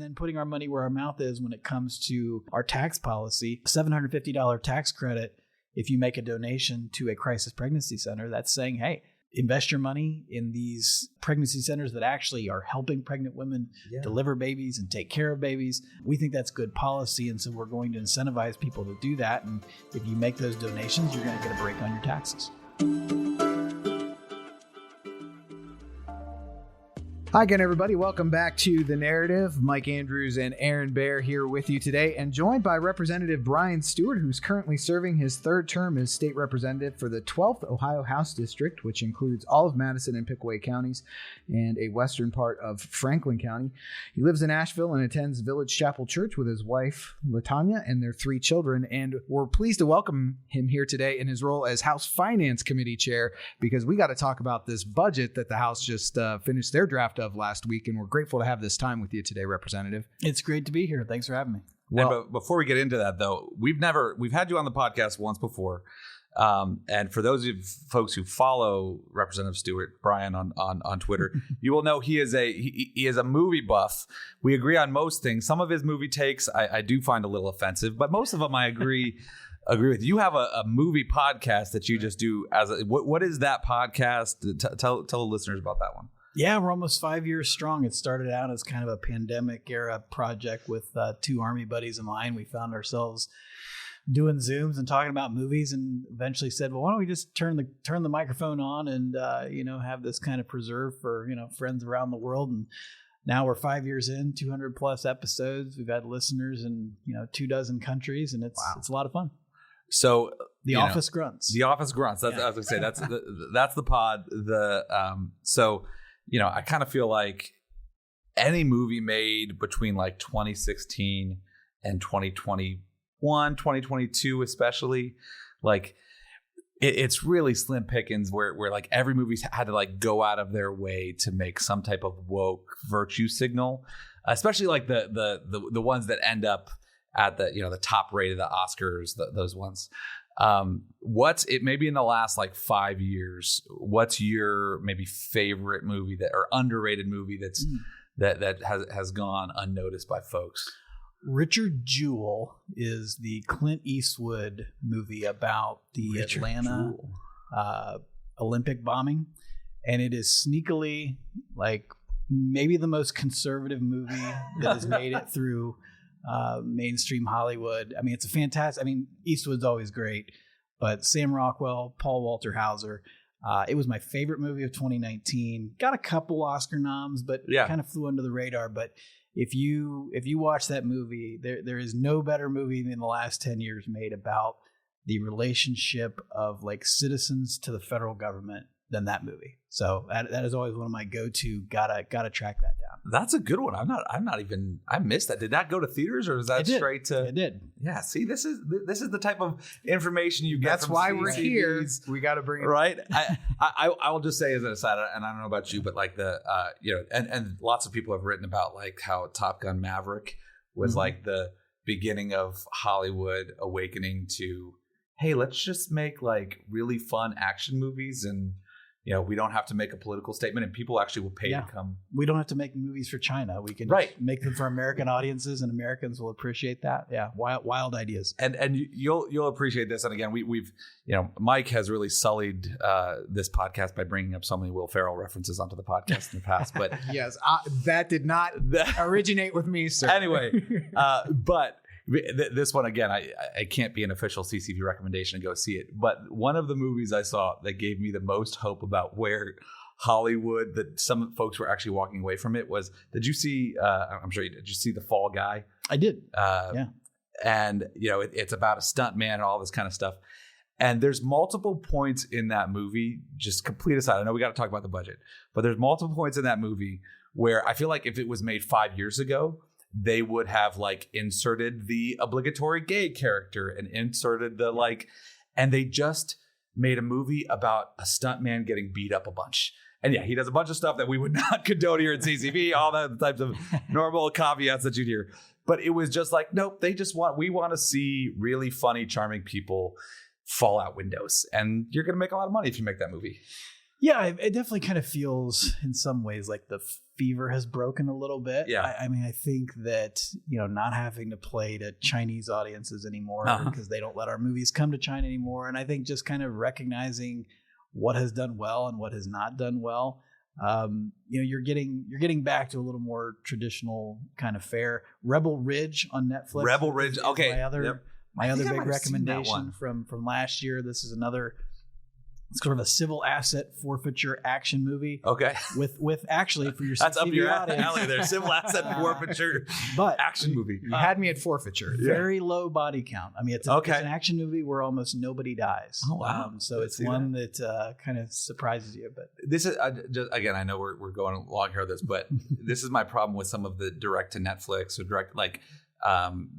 Then putting our money where our mouth is when it comes to our tax policy, $750 tax credit. If you make a donation to a crisis pregnancy center, that's saying, hey, invest your money in these pregnancy centers that actually are helping pregnant women deliver babies and take care of babies. We think that's good policy, and so we're going to incentivize people to do that. And if you make those donations, you're going to get a break on your taxes. Hi again, everybody. Welcome back to The Narrative. Mike Andrews and Aaron Baer here with you today, and joined by Representative Brian Stewart, who's currently serving his third term as state representative for the 12th Ohio House District, which includes all of Madison and Pickaway counties and a western part of Franklin County. He lives in Asheville and attends Village Chapel Church with his wife, LaTanya, and their 3 children. And we're pleased to welcome him here today in his role as House Finance Committee Chair, because we got to talk about this budget that the House just finished their draft of last week, and we're grateful to have this time with you today, Representative. It's great to be here. Thanks for having me. Well, before we get into that, though, we've had you on the podcast once before, and for those of you folks who follow Representative Stewart, Brian on Twitter, you will know he is a movie buff. We agree on most things. Some of his movie takes I do find a little offensive, but most of them I agree with. You have a movie podcast that you just do what is that podcast? Tell the listeners about that one. Yeah, we're almost 5 years strong. It started out as kind of a pandemic era project with 2 Army buddies of mine. We found ourselves doing Zooms and talking about movies, and eventually said, well, why don't we just turn the microphone on and have this kind of preserve for friends around the world. And now we're 5 years in, 200 plus episodes. We've had listeners in 24 countries, and it's a lot of fun. So The Office Grunts. The Office Grunts. That's, I was gonna say that's the pod. I kind of feel like any movie made between like 2016 and 2021, 2022 especially, like it's really slim pickings where like every movie's had to like go out of their way to make some type of woke virtue signal, especially like the ones that end up at the top rate of the Oscars, those ones. Maybe in the last like 5 years, what's your maybe favorite movie or underrated movie that has gone unnoticed by folks? Richard Jewell is the Clint Eastwood movie about the Atlanta Olympic bombing, and it is sneakily like maybe the most conservative movie that has made it through mainstream Hollywood. I mean, it's a fantastic. I mean, Eastwood's always great, but Sam Rockwell, Paul Walter Hauser. It was my favorite movie of 2019. Got a couple Oscar noms, but kind of flew under the radar. But if you watch that movie, there is no better movie in the last 10 years made about the relationship of like citizens to the federal government than that movie. So that is always one of my go-to. Gotta track that down. That's a good one. I missed that. Did that go to theaters, or is that straight to? It did. Yeah. See, this is the type of information you get. That's why we're here. We got to bring it right. I will just say as an aside, and I don't know about you, but like and lots of people have written about like how Top Gun Maverick was like the beginning of Hollywood awakening to, hey, let's just make like really fun action movies, and we don't have to make a political statement, and people actually will pay to come. We don't have to make movies for China. We can make them for American audiences, and Americans will appreciate that. Yeah, wild ideas. And you'll appreciate this. And again, we've Mike has really sullied this podcast by bringing up so many Will Ferrell references onto the podcast in the past. But yes, that did not originate with me, sir. Anyway, but. This one, again, I can't be an official CCV recommendation to go see it, but one of the movies I saw that gave me the most hope about where Hollywood, that some folks were actually walking away from it, was, did you see, I'm sure you did you see The Fall Guy? I did. And, it's about a stunt man and all this kind of stuff. And there's multiple points in that movie, just complete aside, I know we got to talk about the budget, but there's multiple points in that movie where I feel like if it was made 5 years ago, they would have like inserted the obligatory gay character and inserted and they just made a movie about a stuntman getting beat up a bunch. And he does a bunch of stuff that we would not condone here at CCV, all the types of normal caveats that you'd hear. But it was just like, nope, we want to see really funny, charming people fall out windows. And you're going to make a lot of money if you make that movie. Yeah, it definitely kind of feels in some ways like the fever has broken a little bit. Yeah. I mean, I think that, not having to play to Chinese audiences anymore because they don't let our movies come to China anymore. And I think just kind of recognizing what has done well and what has not done well. You're getting back to a little more traditional kind of fare. Rebel Ridge on Netflix. Rebel Ridge. Okay. My other big recommendation from last year. This is another sort of a civil asset forfeiture action movie. Okay. With actually for your that's up your audience. alley there. Civil asset forfeiture, but action movie. You had me at forfeiture. Very low body count. I mean, it's an action movie where almost nobody dies. Oh wow! So it's one that kind of surprises you. But this is just again, I know we're going along here with this, but this is my problem with some of the direct to Netflix or direct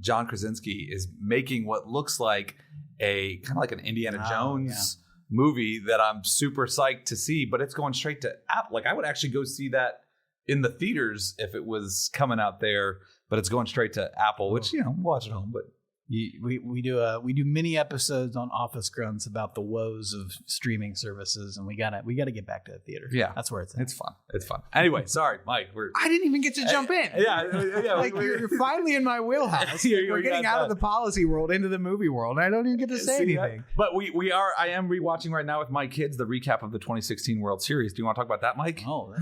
John Krasinski is making what looks like a kind of like an Indiana Jones movie that I'm super psyched to see, but it's going straight to Apple. Like I would actually go see that in the theaters if it was coming out there, but it's going straight to Apple, which watch at home. But we do mini episodes on Office Grunts about the woes of streaming services, and we gotta get back to the theater. Yeah, that's where it's at. It's fun. Anyway, sorry, Mike. I didn't even get to jump in. Yeah. You're finally in my wheelhouse. We're getting out of the policy world into the movie world. I don't even get to say anything. But I am rewatching right now with my kids the recap of the 2016 World Series. Do you want to talk about that, Mike? Oh,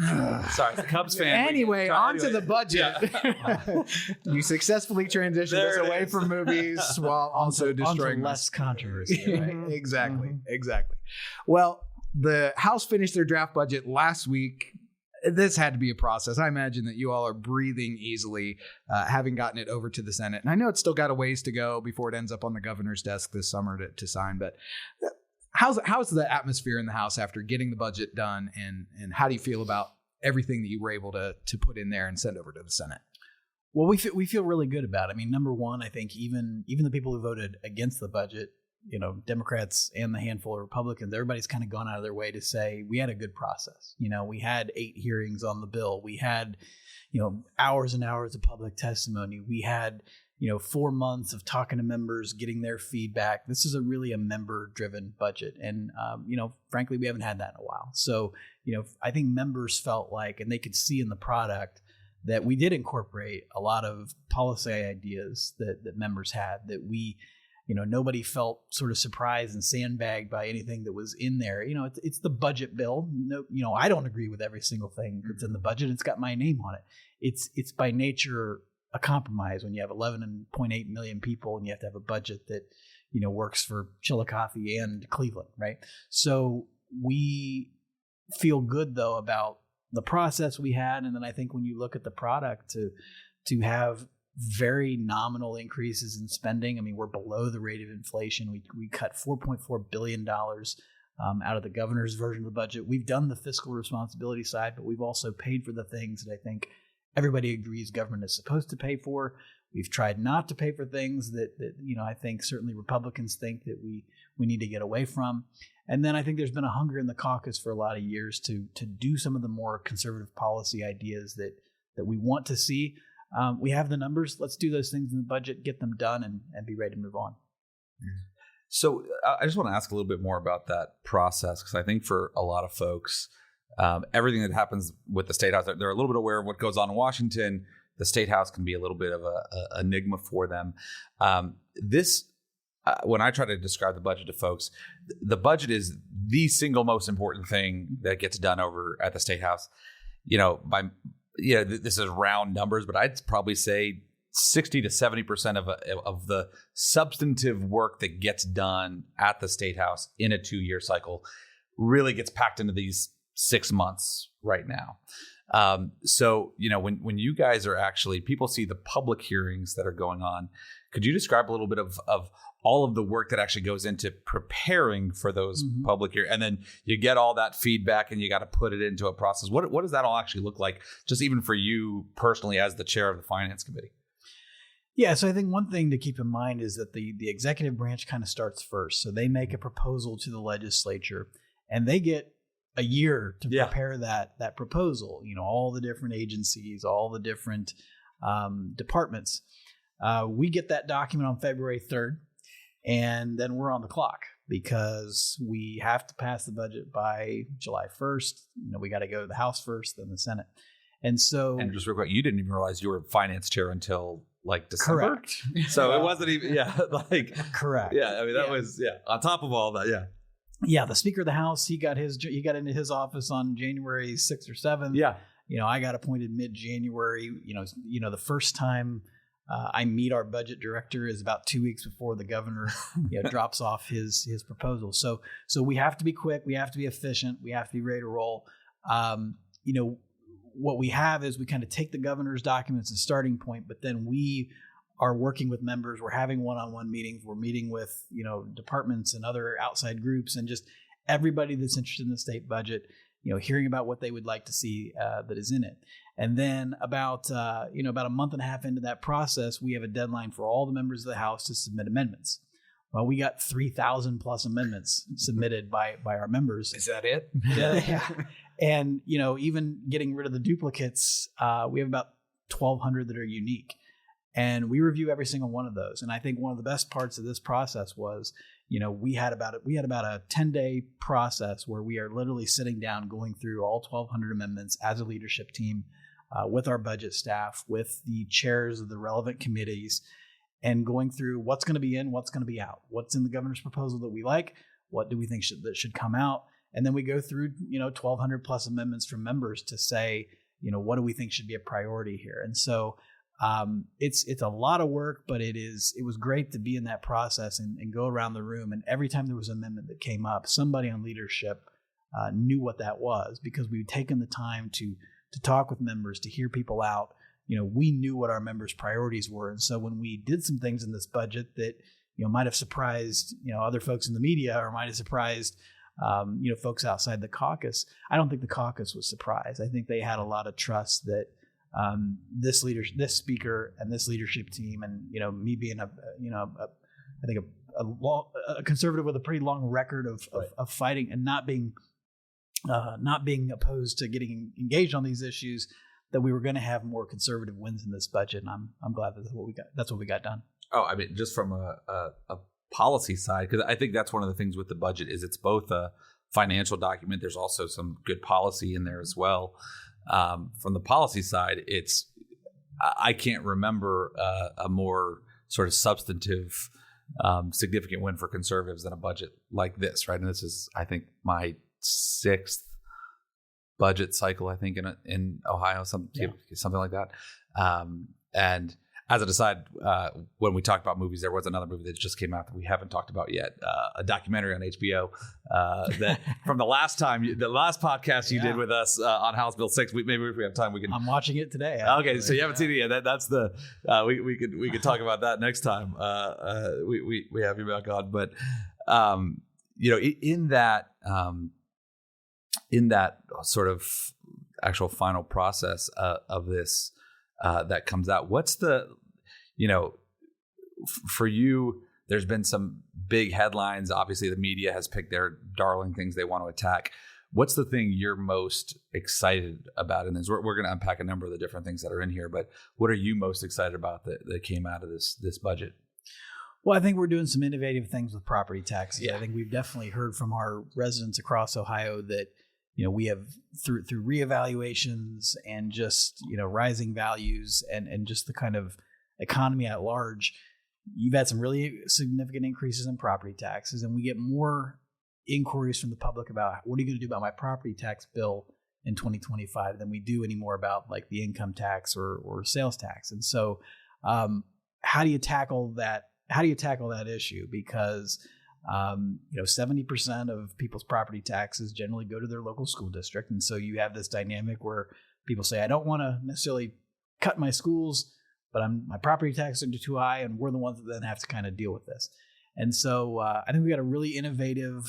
sorry, it's a Cubs fan. Anyway, on to the budget. Yeah. You successfully transitioned us away from movies. While also destroying less controversy. Right? Exactly. Well, the House finished their draft budget last week. This had to be a process. I imagine that you all are breathing easily, having gotten it over to the Senate. And I know it's still got a ways to go before it ends up on the governor's desk this summer to sign. But how's the atmosphere in the House after getting the budget done? And how do you feel about everything that you were able to put in there and send over to the Senate? Well, we feel really good about it. I mean, number one, I think even the people who voted against the budget, Democrats and the handful of Republicans, everybody's kind of gone out of their way to say we had a good process. We had 8 hearings on the bill. We had, hours and hours of public testimony. We had, 4 months of talking to members, getting their feedback. This is really a member-driven budget. And, frankly, we haven't had that in a while. So, I think members felt like, and they could see in the product, that we did incorporate a lot of policy ideas that members had, that we, nobody felt sort of surprised and sandbagged by anything that was in there. It's the budget bill. No, I don't agree with every single thing that's in the budget. It's got my name on it. It's by nature a compromise when you have 11.8 million people and you have to have a budget that, works for Chillicothe and Cleveland, right? So we feel good though about the process we had. And then I think when you look at the product to have very nominal increases in spending, I mean, we're below the rate of inflation. We cut $4.4 billion out of the governor's version of the budget. We've done the fiscal responsibility side, but we've also paid for the things that I think everybody agrees government is supposed to pay for. We've tried not to pay for things that I think certainly Republicans think that we need to get away from. And then I think there's been a hunger in the caucus for a lot of years to do some of the more conservative policy ideas that we want to see. We have the numbers. Let's do those things in the budget, get them done, and be ready to move on. So I just want to ask a little bit more about that process, because I think for a lot of folks, everything that happens with the State House, they're a little bit aware of what goes on in Washington. The State House can be a little bit of a enigma for them. When I try to describe the budget to folks, the budget is the single most important thing that gets done over at the State House. This is round numbers, but I'd probably say 60 to 70% of the substantive work that gets done at the State House in a 2-year cycle really gets packed into these 6 months right now. So when you guys are actually, people see the public hearings that are going on, could you describe a little bit of all of the work that actually goes into preparing for those public hearings? And then you get all that feedback and you got to put it into a process. What does that all actually look like, just even for you personally as the chair of the Finance Committee? Yeah, so I think one thing to keep in mind is that the executive branch kind of starts first. So they make a proposal to the legislature and they get a year to prepare that proposal. All the different agencies, all the different departments. We get that document on February 3rd, and then we're on the clock. because we have to pass the budget by July 1st. We got to go to the House first, then the Senate. And so, and just real quick, you didn't even realize you were finance chair until like December. Correct. So it wasn't even, correct. Yeah. I mean, that was, on top of all that. Yeah. Yeah. The Speaker of the House, he got into his office on January 6th or 7th. Yeah. I got appointed mid-January. The first time I meet our budget director is about 2 weeks before the governor drops off his proposal. So we have to be quick. We have to be efficient. We have to be ready to roll. What we have is we kind of take the governor's documents as a starting point, but then we are working with members. We're having one-on-one meetings. We're meeting with departments and other outside groups and just everybody that's interested in the state budget. Hearing about what they would like to see that is in it. And then about a month and a half into that process, we have a deadline for all the members of the House to submit amendments. Well, we got 3,000 plus amendments submitted by our members. Is that it? Yeah. And, even getting rid of the duplicates, we have about 1,200 that are unique. And we review every single one of those. And I think one of the best parts of this process was, we had about a 10-day process where we are literally sitting down, going through all 1,200 amendments as a leadership team, with our budget staff, with the chairs of the relevant committees, and going through what's going to be in, what's going to be out, what's in the governor's proposal that we like, what do we think should come out, and then we go through 1,200 plus amendments from members to say, what do we think should be a priority here, and so. It's a lot of work, but it was great to be in that process and go around the room. And every time there was an amendment that came up, somebody on leadership knew what that was, because we'd taken the time to talk with members, to hear people out. We knew what our members' priorities were. And so when we did some things in this budget that, might have surprised, other folks in the media, or might have surprised, folks outside the caucus, I don't think the caucus was surprised. I think they had a lot of trust that, this speaker and this leadership team, and me being a conservative with a pretty long record of fighting and not being opposed to getting engaged on these issues, that we were going to have more conservative wins in this budget. And I'm glad that's what we got done. Oh, I mean, just from a policy side, because I think that's one of the things with the budget is it's both a financial document. There's also some good policy in there as well. From the policy side, I can't remember a more sort of substantive, significant win for conservatives than a budget like this, right? And this is, I think, my 6th budget cycle, I think, in Ohio, something like that. And as an aside, when we talked about movies, there was another movie that just came out that we haven't talked about yet, a documentary on HBO that from the last podcast you did with us on House Bill 6. Maybe if we have time, we can. I'm watching it today. Actually. Okay, so you haven't seen it yet. That's the we could talk about that next time. We have you back on, but in that sort of actual final process of this. That comes out. What's the, for you, there's been some big headlines. Obviously, the media has picked their darling things they want to attack. What's the thing you're most excited about in this? We're going to unpack a number of the different things that are in here, but what are you most excited about that came out of this budget? Well, I think we're doing some innovative things with property taxes. Yeah. I think we've definitely heard from our residents across Ohio that we have through reevaluations and just, rising values and just the kind of economy at large, you've had some really significant increases in property taxes, and we get more inquiries from the public about what are you going to do about my property tax bill in 2025 than we do anymore about like the income tax or sales tax. And so how do you tackle that? How do you tackle that issue? Because 70% of people's property taxes generally go to their local school district. And so you have this dynamic where people say, I don't want to necessarily cut my schools, but my property taxes are too high, and we're the ones that then have to kind of deal with this. And so I think we got a really innovative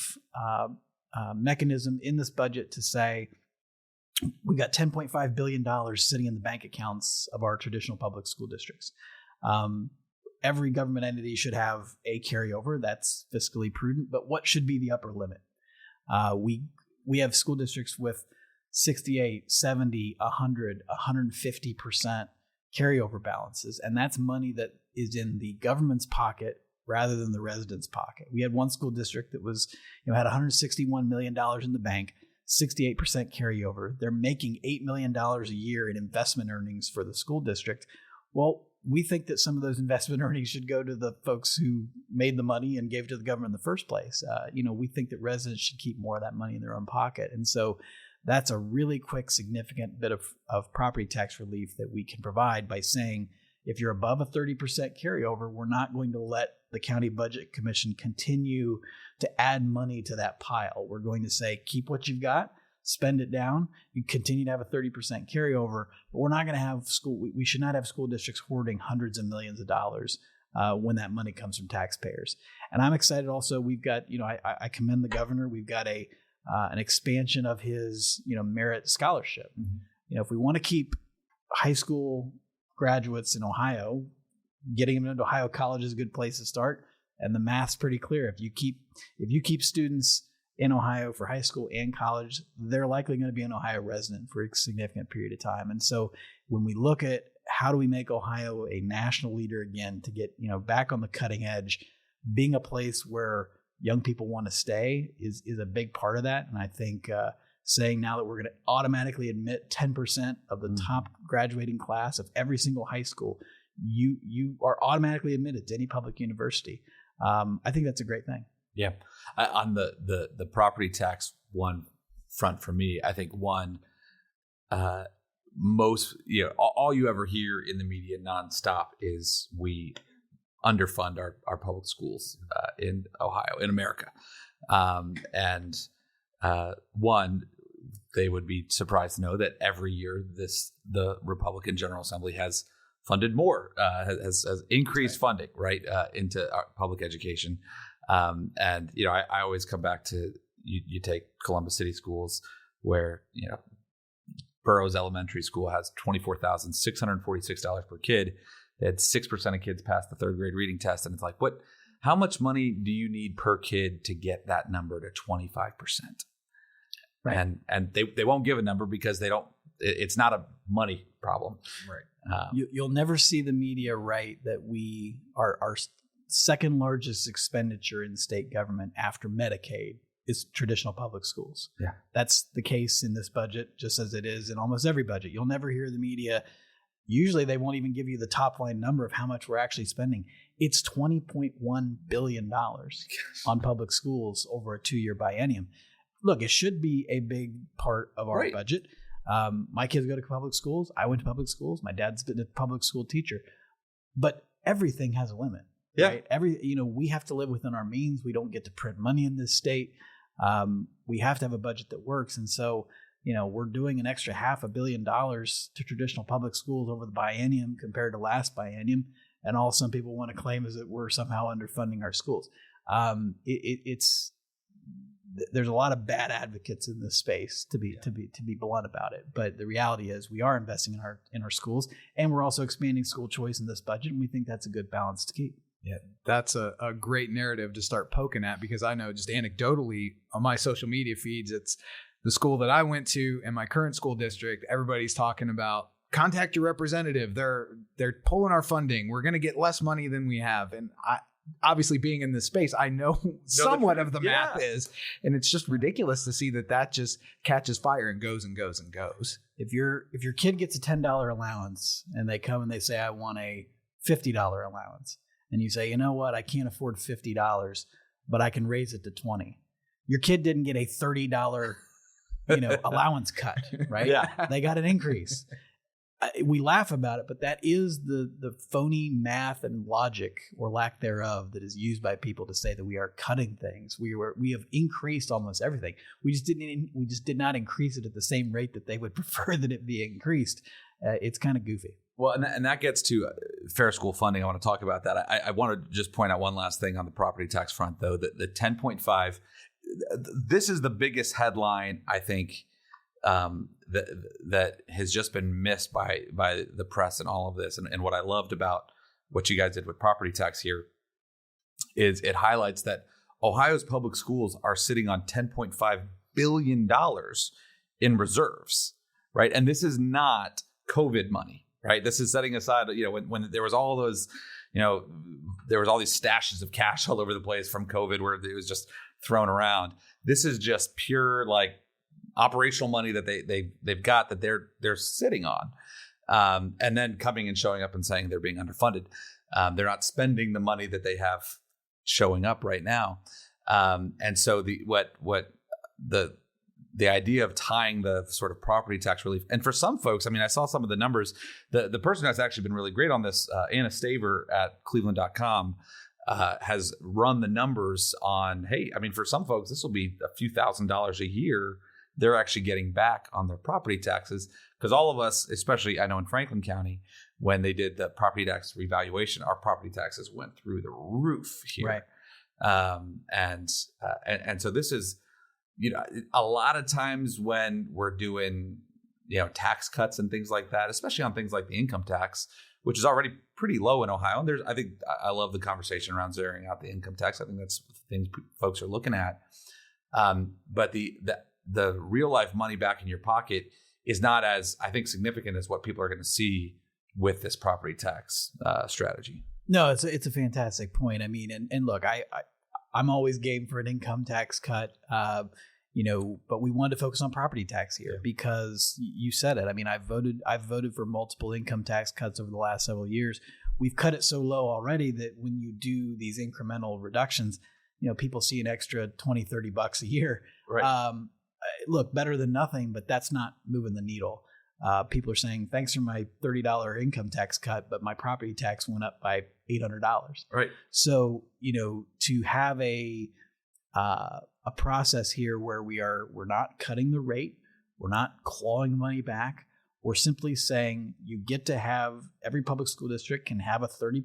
mechanism in this budget to say we got $10.5 billion sitting in the bank accounts of our traditional public school districts. Every government entity should have a carryover that's fiscally prudent, but what should be the upper limit? We have school districts with 68, 70, 100, 150% carryover balances, and that's money that is in the government's pocket rather than the resident's pocket. We had one school district that was, had $161 million in the bank, 68% carryover. They're making $8 million a year in investment earnings for the school district. Well, we think that some of those investment earnings should go to the folks who made the money and gave it to the government in the first place. We think that residents should keep more of that money in their own pocket. And so that's a really quick, significant bit of property tax relief that we can provide by saying, if you're above a 30% carryover, we're not going to let the county budget commission continue to add money to that pile. We're going to say, keep what you've got, spend it down. You continue to have a 30% carryover, but we're not going to have we should not have school districts hoarding hundreds of millions of dollars when that money comes from taxpayers. And I'm excited also. We've got, I commend the governor. We've got an expansion of his, merit scholarship. Mm-hmm. If we want to keep high school graduates in Ohio, getting them into Ohio college is a good place to start. And the math's pretty clear. If you keep students in Ohio for high school and college, they're likely going to be an Ohio resident for a significant period of time. And so when we look at how do we make Ohio a national leader again to get, back on the cutting edge, being a place where young people want to stay is a big part of that. And I think saying now that we're going to automatically admit 10% of the top graduating class of every single high school, you are automatically admitted to any public university. I think that's a great thing. Yeah. On the property tax one front for me, I think most, all you ever hear in the media nonstop is we underfund our public schools in Ohio, in America. They would be surprised to know that every year the Republican General Assembly has funded more, has increased funding into our public education. I always come back to you take Columbus City schools where Burroughs Elementary School has $24,646 per kid. They had 6% of kids pass the third grade reading test, and it's like, how much money do you need per kid to get that number to 25%? Right. And they won't give a number because they don't. It's not a money problem. Right. You'll never see the media write that we are our second largest expenditure in state government after Medicaid is traditional public schools. Yeah. That's the case in this budget, just as it is in almost every budget. You'll never hear the media. Usually they won't even give you the top line number of how much we're actually spending. It's $20.1 billion on public schools over a 2-year biennium. Look, it should be a big part of our budget. My kids go to public schools. I went to public schools. My dad's been a public school teacher. But everything has a limit. Yeah. Right? We have to live within our means. We don't get to print money in this state. We have to have a budget that works. And so, we're doing an extra $500 million to traditional public schools over the biennium compared to last biennium. And all some people want to claim is that we're somehow underfunding our schools. There's a lot of bad advocates in this space to be blunt about it. But the reality is we are investing in our schools, and we're also expanding school choice in this budget. And we think that's a good balance to keep. Yeah, that's a great narrative to start poking at, because I know just anecdotally on my social media feeds, it's the school that I went to and my current school district. Everybody's talking about contact your representative. They're pulling our funding. We're going to get less money than we have. And obviously being in this space, I know somewhat of the math is, and it's just ridiculous to see that just catches fire and goes and goes and goes. If your kid gets a $10 allowance and they come and they say, I want a $50 allowance, and you say, you know what, I can't afford $50, but I can raise it to $20. Your kid didn't get a $30, allowance cut, right? Yeah. They got an increase. We laugh about it, but that is the phony math and logic, or lack thereof, that is used by people to say that we are cutting things. We have increased almost everything. We just did not increase it at the same rate that they would prefer that it be increased. It's kind of goofy. Well, and that gets to fair school funding. I want to talk about that. I want to just point out one last thing on the property tax front, though. The 10.5. This is the biggest headline, I think, that has just been missed by the press and all of this. And what I loved about what you guys did with property tax here is it highlights that Ohio's public schools are sitting on $10.5 billion in reserves, right? And this is not COVID money. right? This is setting aside, when there was all those, there was all these stashes of cash all over the place from COVID where it was just thrown around. This is just pure like operational money that they've got that they're sitting on, and then coming and showing up and saying they're being underfunded. They're not spending the money that they have showing up right now, and so the idea of tying the sort of property tax relief, and for some folks, I mean, I saw some of the numbers. The person that's actually been really great on this, Anna Staver at Cleveland.com, has run the numbers on, hey, I mean, for some folks, this will be a few $1,000s a year they're actually getting back on their property taxes. Because all of us, especially I know in Franklin County, when they did the property tax revaluation, our property taxes went through the roof here. Right. And so this is, a lot of times when we're doing, tax cuts and things like that, especially on things like the income tax, which is already pretty low in Ohio. And I love the conversation around zeroing out the income tax. I think that's things folks are looking at. But the real life money back in your pocket is not as, I think, significant as what people are going to see with this property tax strategy. No, it's a fantastic point. I mean, and look, I'm always game for an income tax cut, but we wanted to focus on property tax here because you said it. I mean, I've voted for multiple income tax cuts over the last several years. We've cut it so low already that when you do these incremental reductions, people see an extra $20-$30 a year. Right. Look, better than nothing, but that's not moving the needle. People are saying, thanks for my $30 income tax cut, but my property tax went up by $800. Right. So, to have a process here where we're not cutting the rate, we're not clawing money back, we're simply saying you get to have, every public school district can have a 30%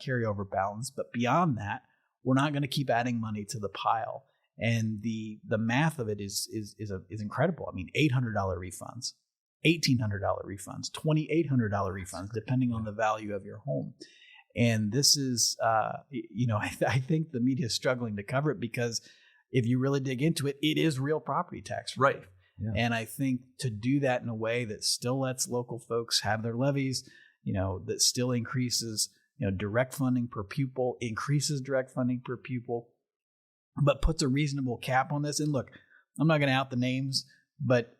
carryover balance, but beyond that, we're not going to keep adding money to the pile. And the math of it is incredible. I mean, $800 refunds, $1,800 refunds, $2,800 refunds, depending on the value of your home. And this is, I think the media is struggling to cover it because if you really dig into it, it is real property tax. Right. Yeah. And I think to do that in a way that still lets local folks have their levies, that still increases, direct funding per pupil, increases direct funding per pupil, but puts a reasonable cap on this. And look, I'm not going to out the names, but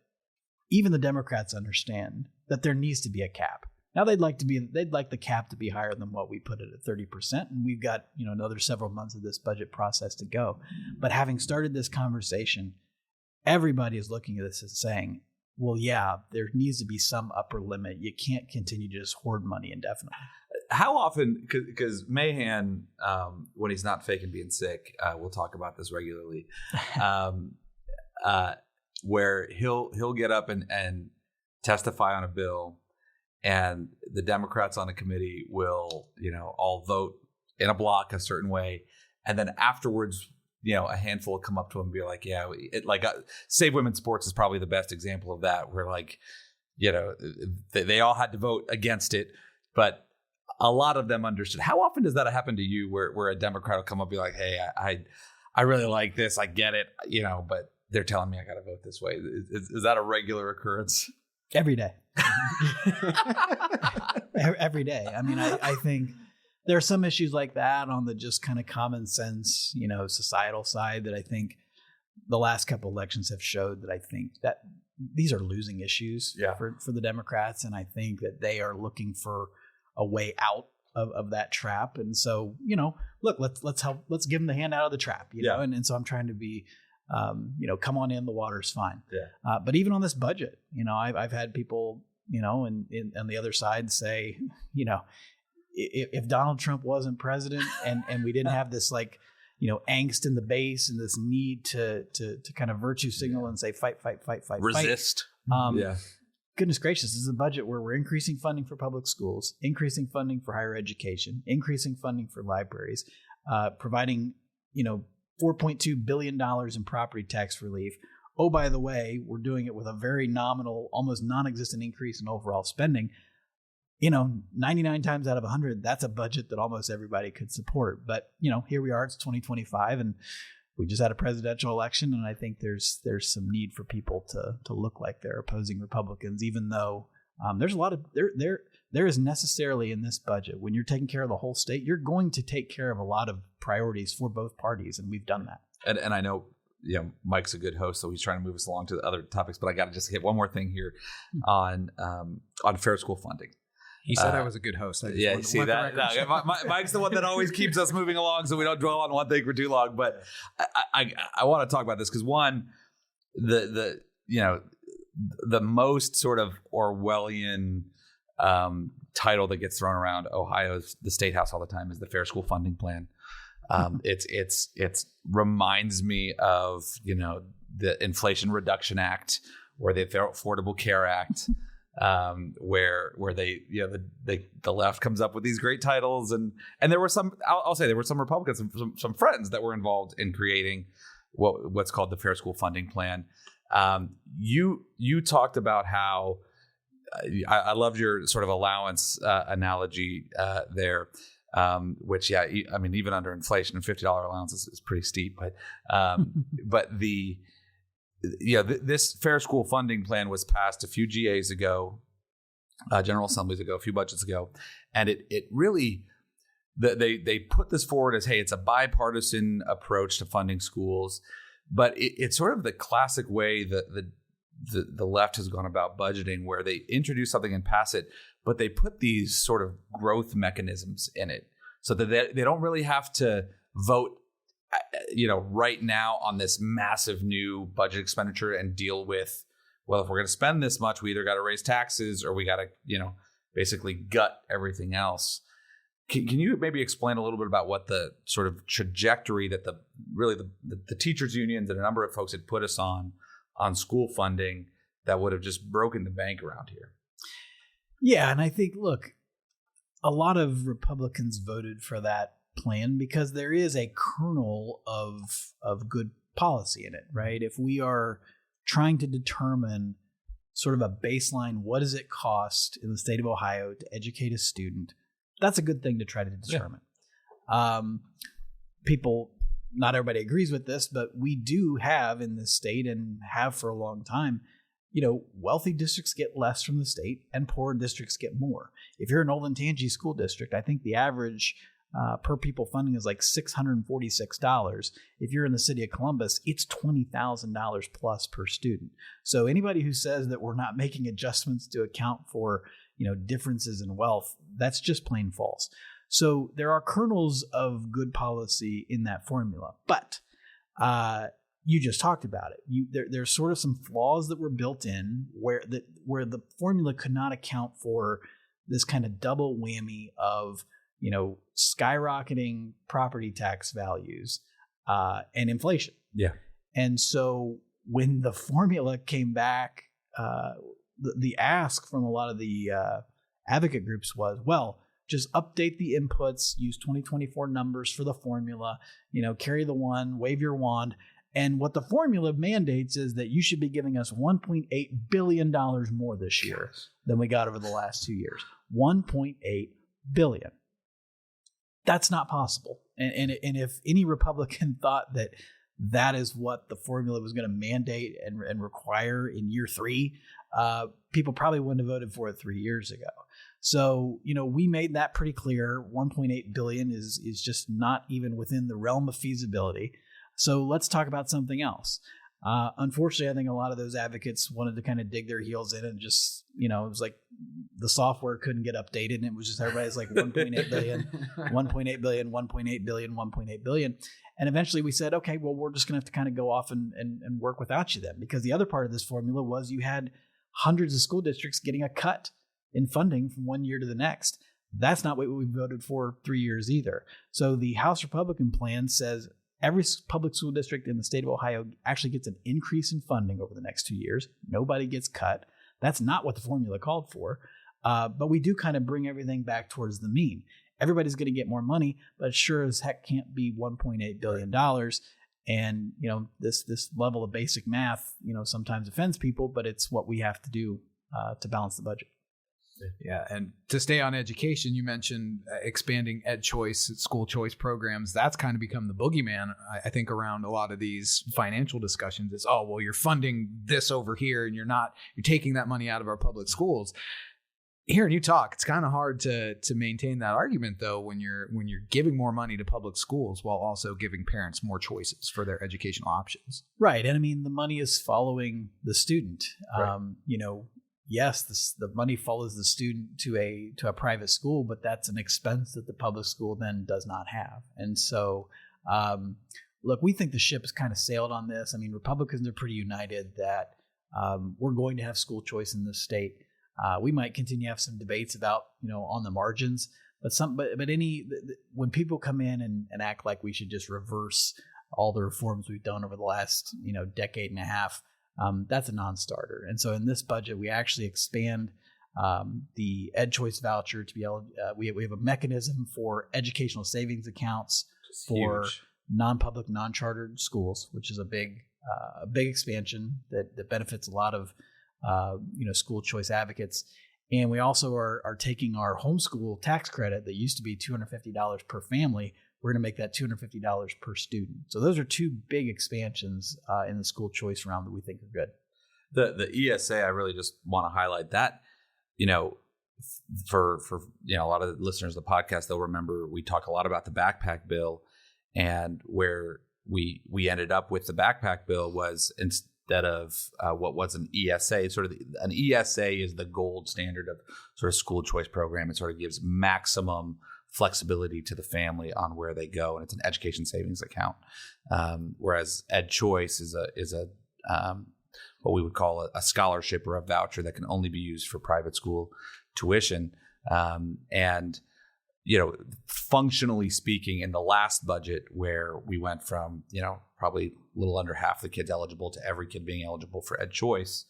even the Democrats understand that there needs to be a cap. Now they'd like the cap to be higher than what we put it at 30%. And we've got, another several months of this budget process to go. But having started this conversation, everybody is looking at this and saying, well, yeah, there needs to be some upper limit. You can't continue to just hoard money indefinitely. How often, because Mahan, when he's not faking being sick, we'll talk about this regularly, where he'll get up and testify on a bill, and the Democrats on the committee will, all vote in a block a certain way, and then afterwards, a handful will come up to him and be like, yeah, Save Women's Sports is probably the best example of that, where they all had to vote against it, but a lot of them understood. How often does that happen to you where a Democrat will come up and be like, hey, I really like this. I get it, but they're telling me I got to vote this way. Is that a regular occurrence? Every day. Every day. I mean, I think there are some issues like that on the just kind of common sense, societal side that I think the last couple elections have showed that I think that these are losing issues for the Democrats. And I think that they are looking for a way out of that trap. And so, look, let's give them the hand out of the trap, know? And so I'm trying to be, come on in, the water's fine. Yeah. But even on this budget, I've had people, on the other side say, if Donald Trump wasn't president and we didn't have this angst in the base and this need to kind of virtue signal and say, fight, resist. Goodness gracious, this is a budget where we're increasing funding for public schools, increasing funding for higher education, increasing funding for libraries, providing, $4.2 billion in property tax relief. Oh, by the way, we're doing it with a very nominal, almost non-existent increase in overall spending. 99 times out of 100, that's a budget that almost everybody could support. But, here we are, it's 2025, and we just had a presidential election, and I think there's some need for people to look like they're opposing Republicans, even though there's a lot of there is necessarily in this budget, when you're taking care of the whole state, you're going to take care of a lot of priorities for both parties, and we've done that. And I know, Mike's a good host, so he's trying to move us along to the other topics, but I got to just hit one more thing here on fair school funding. He said I was a good host. Yeah, you see that? No, Mike's the one that always keeps us moving along, so we don't dwell on one thing for too long. But I want to talk about this because one, the most sort of Orwellian title that gets thrown around Ohio's the State House all the time is the Fair School Funding Plan. It's reminds me of the Inflation Reduction Act or the Affordable Care Act. Where they the left comes up with these great titles and there were some I'll say there were some Republicans and some friends that were involved in creating what's called the Fair School Funding Plan. You talked about how I loved your sort of allowance analogy there, which I mean even under inflation, a $50 allowance is pretty steep, but this Fair School Funding Plan was passed a few GAs ago, General Assemblies ago, a few budgets ago, and it really they put this forward as, hey, it's a bipartisan approach to funding schools, but it's sort of the classic way that the left has gone about budgeting, where they introduce something and pass it, but they put these sort of growth mechanisms in it so that they don't really have to vote right now on this massive new budget expenditure and deal with, well, if we're going to spend this much, we either got to raise taxes or we got to, basically gut everything else. Can you maybe explain a little bit about what the sort of trajectory that the teachers unions and a number of folks had put us on school funding that would have just broken the bank around here? Yeah. And I think, look, a lot of Republicans voted for that plan because there is a kernel of good policy in it, right? If we are trying to determine sort of a baseline, what does it cost in the state of Ohio to educate a student? That's a good thing to try to determine. Yeah. People, not everybody agrees with this, but we do have in this state and have for a long time, wealthy districts get less from the state and poor districts get more. If you're an Olentangy school district, I think the average per pupil funding is like $646. If you're in the city of Columbus, it's $20,000 plus per student. So anybody who says that we're not making adjustments to account for, differences in wealth, that's just plain false. So there are kernels of good policy in that formula, but you just talked about it. There's sort of some flaws that were built in where the formula could not account for this kind of double whammy of skyrocketing property tax values and inflation. Yeah. And so when the formula came back, the ask from a lot of the advocate groups was, well, just update the inputs, use 2024 numbers for the formula, carry the one, wave your wand. And what the formula mandates is that you should be giving us $1.8 billion more this year than we got over the last 2 years. $1.8 billion. That's not possible. And if any Republican thought that is what the formula was going to mandate and require in year 3, people probably wouldn't have voted for it 3 years ago. So, we made that pretty clear. $1.8 billion is just not even within the realm of feasibility. So let's talk about something else. Unfortunately, I think a lot of those advocates wanted to kind of dig their heels in and just, it was like the software couldn't get updated. And it was just everybody's like 1.8 billion, 1.8 billion, 1.8 billion, 1.8 billion. And eventually we said, okay, well, we're just going to have to kind of go off and work without you then. Because the other part of this formula was you had hundreds of school districts getting a cut in funding from one year to the next. That's not what we voted for 3 years either. So the House Republican plan says every public school district in the state of Ohio actually gets an increase in funding over the next 2 years. Nobody gets cut. That's not what the formula called for. But we do kind of bring everything back towards the mean. Everybody's going to get more money, but it sure as heck can't be $1.8 billion. And, this level of basic math, sometimes offends people, but it's what we have to do to balance the budget. Yeah. And to stay on education, you mentioned expanding ed choice, school choice programs. That's kind of become the boogeyman, I think, around a lot of these financial discussions is, oh, well, you're funding this over here and you're taking that money out of our public schools. hearing you talk, it's kind of hard to maintain that argument though when you're giving more money to public schools while also giving parents more choices for their educational options. Right. And I mean, the money is following the student. Right. Yes, the money follows the student to a private school, but that's an expense that the public school then does not have. And so, look, we think the ship has kind of sailed on this. I mean, Republicans are pretty united that we're going to have school choice in this state. We might continue to have some debates about, on the margins, but when people come in and act like we should just reverse all the reforms we've done over the last, decade and a half, that's a non-starter. And so in this budget, we actually expand the Ed Choice voucher to be able. We have a mechanism for educational savings accounts for non-public, non-chartered schools, which is a big expansion that benefits a lot of school choice advocates. And we also are taking our homeschool tax credit that used to be $250 per family. We're going to make that $250 per student. So those are two big expansions in the school choice realm that we think are good. The ESA, I really just want to highlight that, for a lot of the listeners of the podcast, they'll remember we talk a lot about the backpack bill, and where we ended up with the backpack bill was instead of what was an ESA, an ESA is the gold standard of sort of school choice program. It sort of gives maximum flexibility to the family on where they go, and it's an education savings account. Whereas Ed Choice is a what we would call a scholarship or a voucher that can only be used for private school tuition. And functionally speaking, in the last budget where we went from probably a little under half the kids eligible to every kid being eligible for Ed Choice,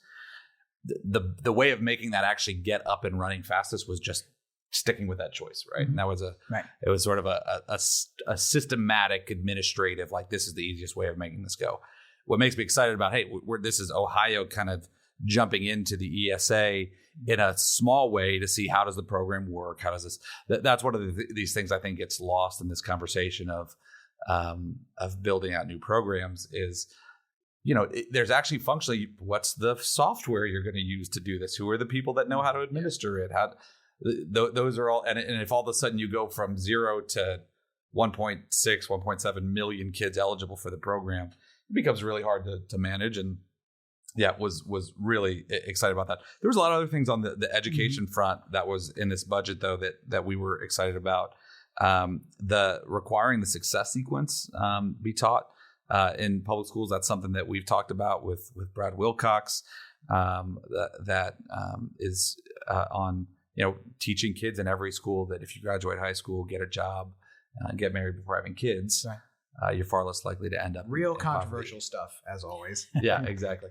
the way of making that actually get up and running fastest was just sticking with that choice, right? Mm-hmm. And that was it was sort of a systematic administrative, like, this is the easiest way of making this go. What makes me excited about, hey, this is Ohio kind of jumping into the ESA in a small way to see how does the program work? How does this? That's one of these things I think gets lost in this conversation of building out new programs is, there's actually functionally, what's the software you're going to use to do this? Who are the people that know how to administer it? Those are all, and if all of a sudden you go from 0 to 1.6, 1.7 million kids eligible for the program, it becomes really hard to manage. And was really excited about that. There was a lot of other things on the education front that was in this budget, though, that we were excited about. The requiring the success sequence be taught in public schools. That's something that we've talked about with Brad Wilcox. That is on teaching kids in every school that if you graduate high school, get a job, get married before having kids. Right. You're far less likely to end up real controversial stuff, as always. Yeah, exactly.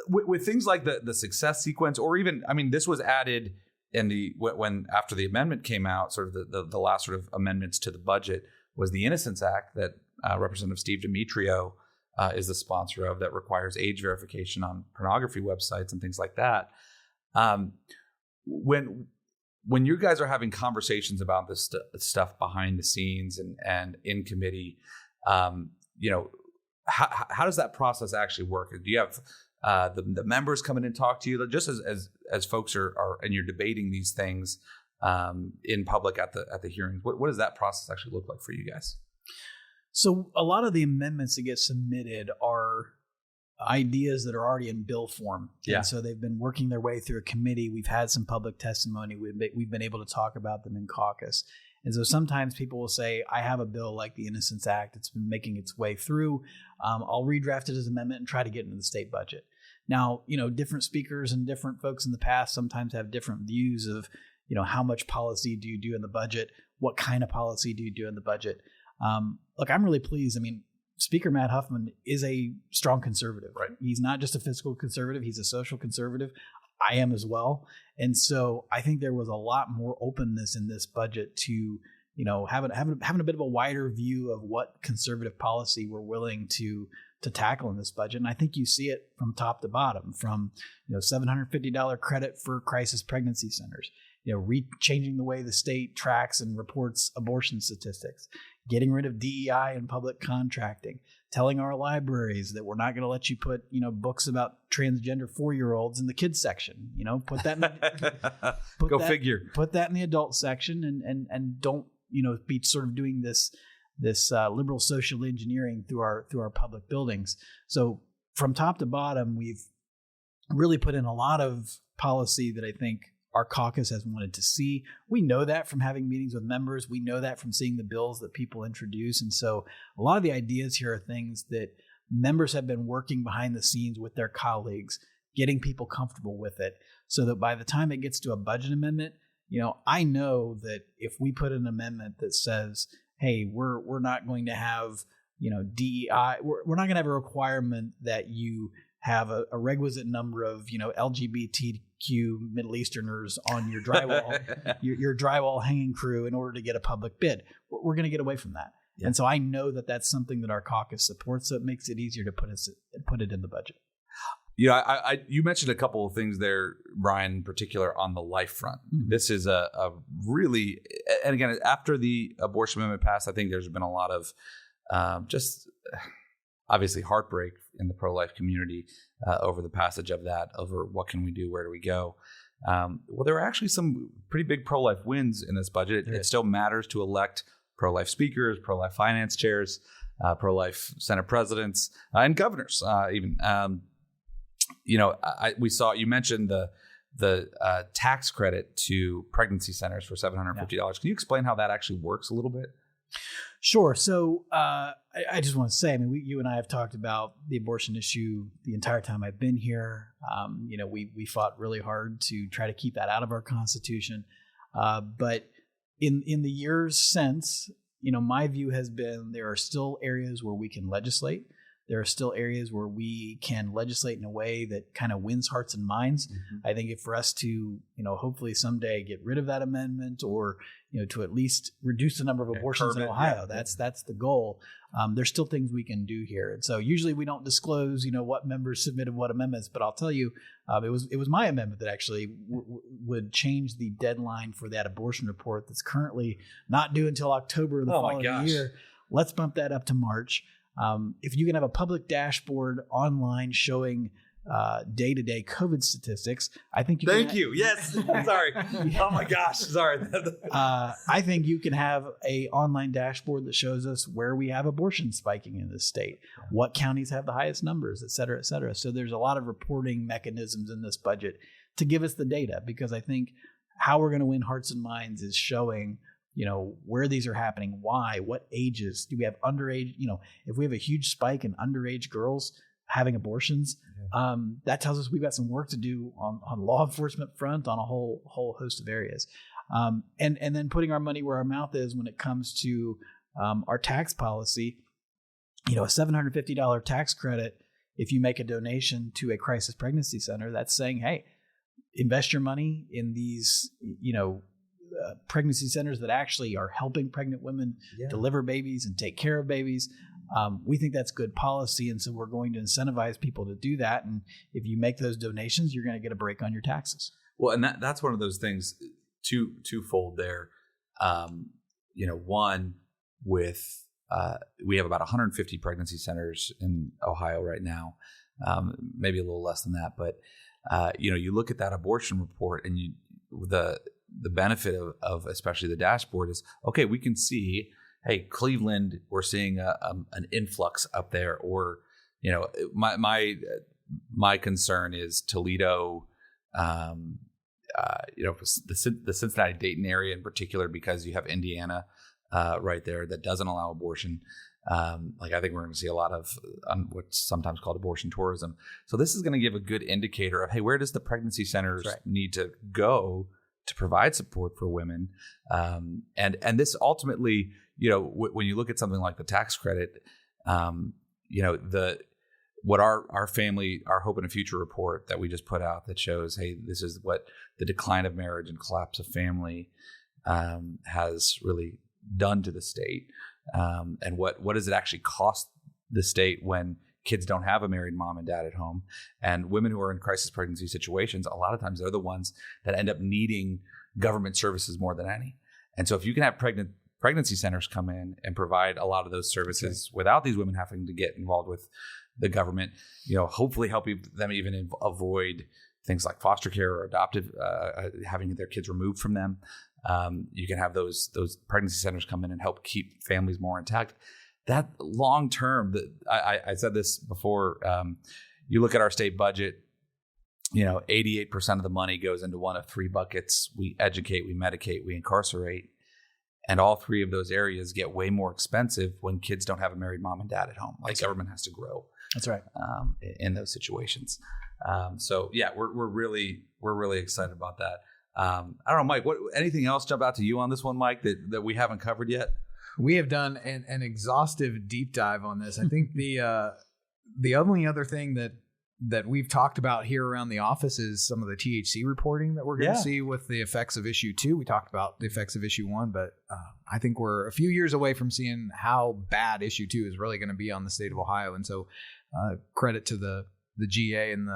With things like the success sequence, or even, this was added in when after the amendment came out, sort of the last sort of amendments to the budget was the Innocence Act that Representative Steve Demetrio is the sponsor of, that requires age verification on pornography websites and things like that. When you guys are having conversations about this stuff behind the scenes and in committee, how does that process actually work? Do you have the members come in and talk to you, just as folks are and you're debating these things in public at the hearings? What does that process actually look like for you guys? So a lot of the amendments that get submitted are ideas that are already in bill form. Yeah. And so they've been working their way through a committee. We've had some public testimony. We've been able to talk about them in caucus. And so sometimes people will say, I have a bill like the Innocence Act. It's been making its way through. I'll redraft it as an amendment and try to get into the state budget. Now, different speakers and different folks in the past sometimes have different views of, how much policy do you do in the budget? What kind of policy do you do in the budget? Look, I'm really pleased. Speaker Matt Huffman is a strong conservative. Right. He's not just a fiscal conservative. He's a social conservative. I am as well. And so I think there was a lot more openness in this budget to, having a bit of a wider view of what conservative policy we're willing to tackle in this budget. And I think you see it from top to bottom, from, $750 credit for crisis pregnancy centers, changing the way the state tracks and reports abortion statistics, getting rid of DEI in public contracting, telling our libraries that we're not going to let you put, books about transgender 4-year-olds in the kids section. Put that in figure. Put that in the adult section and don't, be sort of doing this liberal social engineering through our public buildings. So from top to bottom, we've really put in a lot of policy that I think our caucus has wanted to see. We know that from having meetings with members. We know that from seeing the bills that people introduce. And so a lot of the ideas here are things that members have been working behind the scenes with their colleagues, getting people comfortable with it, so that by the time it gets to a budget amendment, I know that if we put an amendment that says, hey, we're not going to have, DEI, we're not going to have a requirement that you have a requisite number of, LGBTQ Middle Easterners on your drywall, your drywall hanging crew in order to get a public bid. We're going to get away from that. Yeah. And so I know that that's something that our caucus supports. So it makes it easier to put it in the budget. You mentioned a couple of things there, Brian, in particular on the life front. Mm-hmm. This is a really, and again, after the abortion amendment passed, I think there's been a lot of just obviously heartbreak in the pro-life community over the passage of that, over what can we do, where do we go? Well, there are actually some pretty big pro-life wins in this budget. It still matters to elect pro-life speakers, pro-life finance chairs, pro-life Senate presidents, and governors even. We saw, you mentioned the tax credit to pregnancy centers for $750. Yeah. Can you explain how that actually works a little bit? Sure. So I just want to say, you and I have talked about the abortion issue the entire time I've been here. We fought really hard to try to keep that out of our Constitution. But in the years since, my view has been there are still areas where we can legislate. There are still areas where we can legislate in a way that kind of wins hearts and minds. Mm-hmm. I think for us to, hopefully someday get rid of that amendment, or, to at least reduce the number of abortions in Ohio, that's the goal. There's still things we can do here. And so usually we don't disclose, what members submitted what amendments, but I'll tell you, it was my amendment that actually would change the deadline for that abortion report that's currently not due until October of the following year. Let's bump that up to March. If you can have a public dashboard online showing day-to-day COVID statistics, I think you Thank you. Yes. Sorry. Oh my gosh. Sorry. I think you can have a online dashboard that shows us where we have abortion spiking in this state, what counties have the highest numbers, et cetera, et cetera. So there's a lot of reporting mechanisms in this budget to give us the data, because I think how we're going to win hearts and minds is showing where these are happening, why, what ages do we have underage, if we have a huge spike in underage girls having abortions, that tells us we've got some work to do on law enforcement front, on a whole host of areas. And then putting our money where our mouth is when it comes to our tax policy, a $750 tax credit, if you make a donation to a crisis pregnancy center, that's saying, hey, invest your money in these, pregnancy centers that actually are helping pregnant women deliver babies and take care of babies. We think that's good policy, and so we're going to incentivize people to do that. And if you make those donations, you're going to get a break on your taxes. Well, and that's one of those things, twofold there. One, with we have about 150 pregnancy centers in Ohio right now, maybe a little less than that. But you look at that abortion report, and the benefit of especially the dashboard is, okay, we can see, hey, Cleveland, we're seeing an influx up there, or my concern is Toledo, the Cincinnati-Dayton area in particular, because you have Indiana right there that doesn't allow abortion. I think we're going to see a lot of what's sometimes called abortion tourism. So this is going to give a good indicator of, hey, where does the pregnancy centers need to go to provide support for women? And this ultimately, when you look at something like the tax credit, what our family, our Hope in a Future report that we just put out that shows, hey, this is what the decline of marriage and collapse of family has really done to the state. And what does it actually cost the state when kids don't have a married mom and dad at home? And women who are in crisis pregnancy situations, a lot of times they're the ones that end up needing government services more than any. And so if you can have pregnancy centers come in and provide a lot of those services without these women having to get involved with the government, hopefully helping them even avoid things like foster care or adoptive, having their kids removed from them. You can have those pregnancy centers come in and help keep families more intact. That long term, I said this before, you look at our state budget, 88% of the money goes into one of three buckets. We educate, we medicate, we incarcerate. And all three of those areas get way more expensive when kids don't have a married mom and dad at home. Like government has to grow. That's right. In those situations. So yeah, we're really excited about that. I don't know, Mike, anything else jump out to you on this one, Mike, that we haven't covered yet? We have done an exhaustive deep dive on this. I think the only other thing that we've talked about here around the office is some of the THC reporting that we're going to see with the effects of issue 2. We talked about the effects of issue 1, but I think we're a few years away from seeing how bad issue 2 is really going to be on the state of Ohio. And so credit to the GA and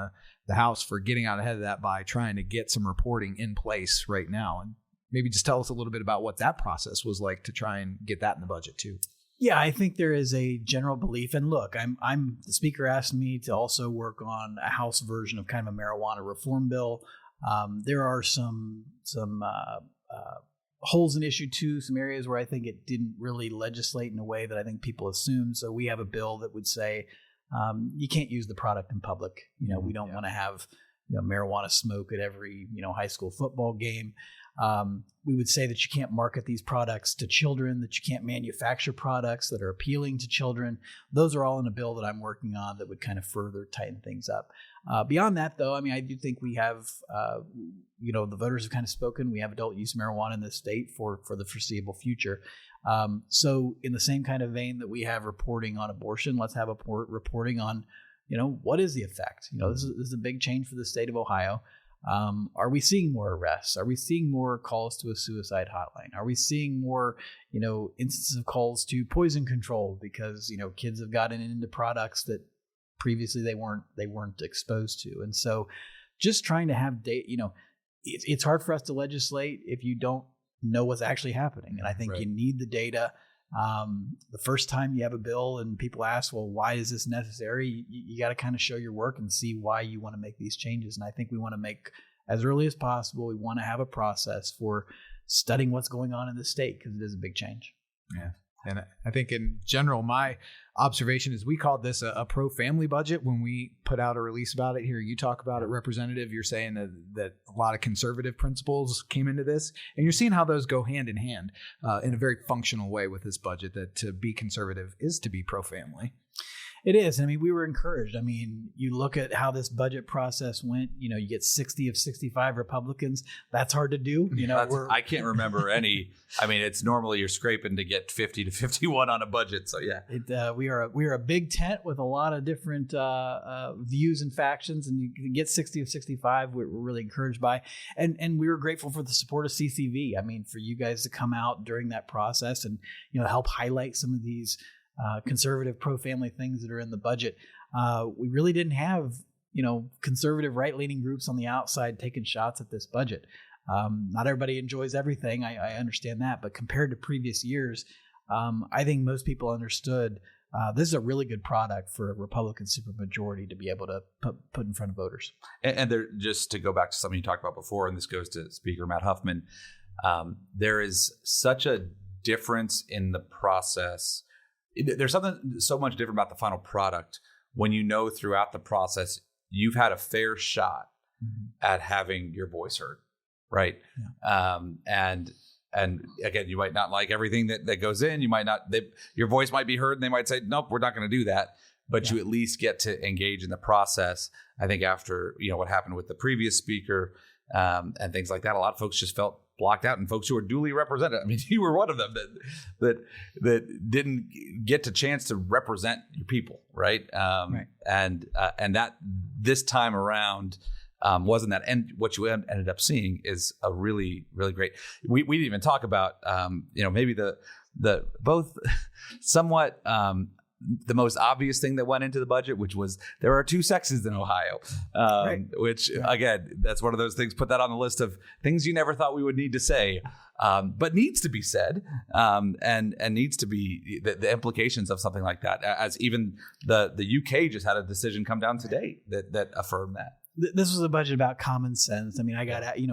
the House for getting out ahead of that by trying to get some reporting in place right now. And maybe just tell us a little bit about what that process was like to try and get that in the budget too. Yeah, I think there is a general belief, and look, the speaker asked me to also work on a House version of kind of a marijuana reform bill. There are some holes in issue 2, some areas where I think it didn't really legislate in a way that I think people assumed. So we have a bill that would say you can't use the product in public. We don't want to have marijuana smoke at every high school football game. We would say that you can't market these products to children, that you can't manufacture products that are appealing to children. Those are all in a bill that I'm working on that would kind of further tighten things up. Beyond that, though, I do think we have, the voters have kind of spoken. We have adult use marijuana in this state for the foreseeable future. So in the same kind of vein that we have reporting on abortion, let's have reporting on, what is the effect? This is a big change for the state of Ohio. Are we seeing more arrests? Are we seeing more calls to a suicide hotline? Are we seeing more, instances of calls to poison control because, kids have gotten into products that previously they weren't exposed to. And so just trying to have data, it's hard for us to legislate if you don't know what's actually happening. And I think you need the data. The first time you have a bill and people ask, well, why is this necessary? You got to kind of show your work and see why you want to make these changes. And I think we want to make as early as possible. We want to have a process for studying what's going on in the state because it is a big change. Yeah. And I think in general, my observation is we called this a pro-family budget when we put out a release about it here. You talk about it, Representative. You're saying that a lot of conservative principles came into this, and you're seeing how those go hand in hand in a very functional way with this budget, that to be conservative is to be pro-family. It is. We were encouraged. You look at how this budget process went, you get 60 of 65 Republicans. That's hard to do. I can't remember any. It's normally you're scraping to get 50 to 51 on a budget. So yeah, we are a big tent with a lot of different views and factions, and you can get 60 of 65. We're really encouraged by, and we were grateful for the support of CCV. For you guys to come out during that process and help highlight some of these conservative pro-family things that are in the budget. We really didn't have, conservative right-leaning groups on the outside taking shots at this budget. Not everybody enjoys everything. I understand that. But compared to previous years, I think most people understood this is a really good product for a Republican supermajority to be able to put in front of voters. And there, just to go back to something you talked about before, and this goes to Speaker Matt Huffman, there is such a difference in the process. There's something so much different about the final product when throughout the process you've had a fair shot at having your voice heard, right? Yeah. And again, you might not like everything that goes in. You might not. Your voice might be heard, and they might say, "Nope, we're not going to do that." But you at least get to engage in the process. I think after what happened with the previous speaker and things like that, a lot of folks just felt blocked out, and folks who are duly represented. You were one of them that didn't get the chance to represent your people, right? Right. And that this time around wasn't that. And what you ended up seeing is a really, really great. We didn't even talk about maybe the both somewhat the most obvious thing that went into the budget, which was there are 2 sexes in Ohio, which again, that's one of those things, put that on the list of things you never thought we would need to say, but needs to be said, and needs to be the implications of something like that, as even the UK just had a decision come down today that affirmed that. This was a budget about common sense. I mean,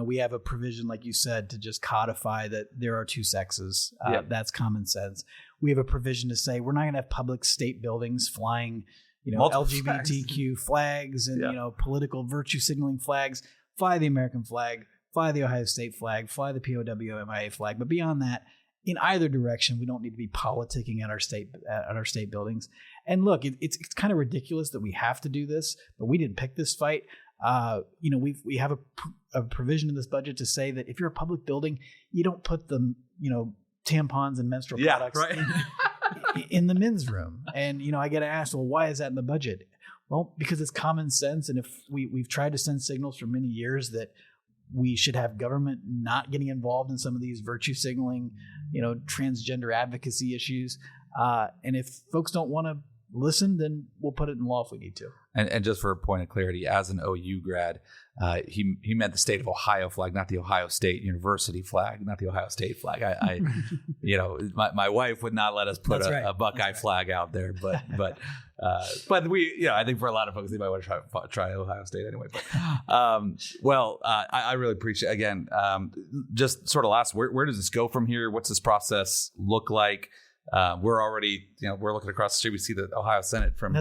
we have a provision, like you said, to just codify that there are 2 sexes. That's common sense. We have a provision to say we're not going to have public state buildings flying, multiple LGBTQ flags and, political virtue signaling flags. Fly the American flag, fly the Ohio State flag, fly the POW-MIA flag. But beyond that, in either direction, we don't need to be politicking at our state buildings. And look, it's kind of ridiculous that we have to do this, but we didn't pick this fight. We have a provision in this budget to say that if you're a public building, you don't put the tampons and menstrual products in the men's room. And I get asked, well, why is that in the budget? Well, because it's common sense, and if we've tried to send signals for many years that we should have government not getting involved in some of these virtue signaling, transgender advocacy issues. And if folks don't want to listen, then we'll put it in law if we need to. And just for a point of clarity, as an OU grad, he meant the state of Ohio flag, not the Ohio State University flag, not the Ohio State flag. My wife would not let us put a Buckeye flag out there, but we, I think for a lot of folks, they might want to try Ohio State anyway. But, I really appreciate, again, just sort of last, where does this go from here? What's this process look like? We're already, we're looking across the street. We see the Ohio Senate from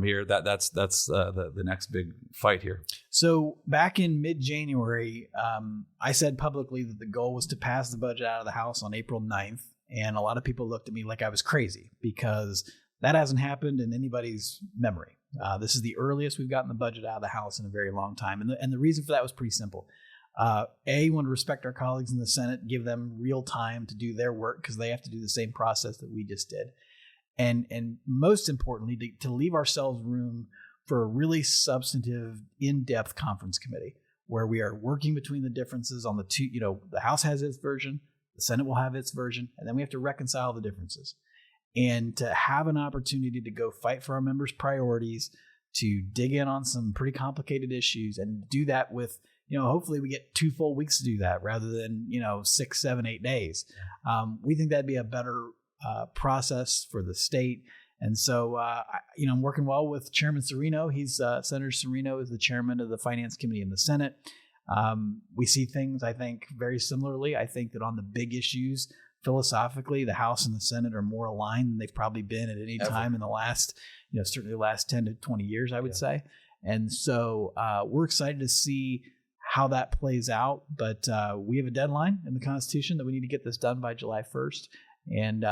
here. That's the next big fight here. So back in mid-January, I said publicly that the goal was to pass the budget out of the House on April 9th. And a lot of people looked at me like I was crazy because that hasn't happened in anybody's memory. This is the earliest we've gotten the budget out of the House in a very long time. And the reason for that was pretty simple. We want to respect our colleagues in the Senate, give them real time to do their work because they have to do the same process that we just did. And most importantly, to leave ourselves room for a really substantive, in-depth conference committee where we are working between the differences on the two, the House has its version, the Senate will have its version, and then we have to reconcile the differences. And to have an opportunity to go fight for our members' priorities, to dig in on some pretty complicated issues and do that with hopefully we get 2 full weeks to do that rather than, 6, 7, 8 days. We think that'd be a better process for the state. And so, I'm working well with Chairman Serino. Senator Serino is the chairman of the Finance Committee in the Senate. We see things, I think, very similarly. I think that on the big issues, philosophically, the House and the Senate are more aligned than they've probably been at any time in the last, certainly the last 10 to 20 years, I would say. And so we're excited to see how that plays out, but we have a deadline in the Constitution that we need to get this done by July 1st. And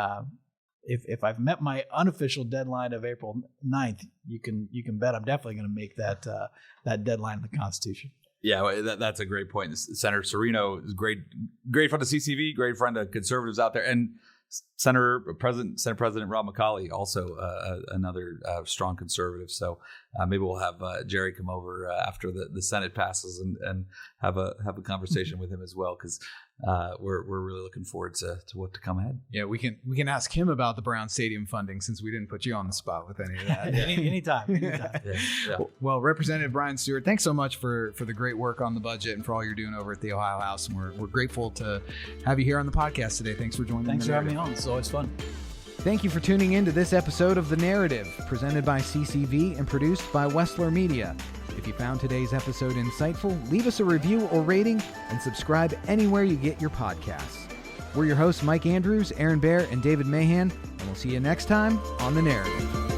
if I've met my unofficial deadline of April 9th, you can bet I'm definitely going to make that deadline in the Constitution. Yeah, that's a great point. Senator Serino is great friend of CCV, great friend of conservatives out there, and Senate President Rob McCauley, also another strong conservative. So maybe we'll have Jerry come over after the Senate passes and have a conversation with him as well, because we're really looking forward to what to come ahead. Yeah, we can ask him about the Brown Stadium funding since we didn't put you on the spot with any of that. Anytime. Yeah. Well, Representative Brian Stewart, thanks so much for the great work on the budget and for all you're doing over at the Ohio House. And we're grateful to have you here on the podcast today. Thanks for joining. Thanks for having me on. It's always fun. Thank you for tuning in to this episode of The Narrative, presented by CCV and produced by Wessler Media. If you found today's episode insightful, leave us a review or rating and subscribe anywhere you get your podcasts. We're your hosts, Mike Andrews, Aaron Baer, and David Mahan, and we'll see you next time on The Narrative.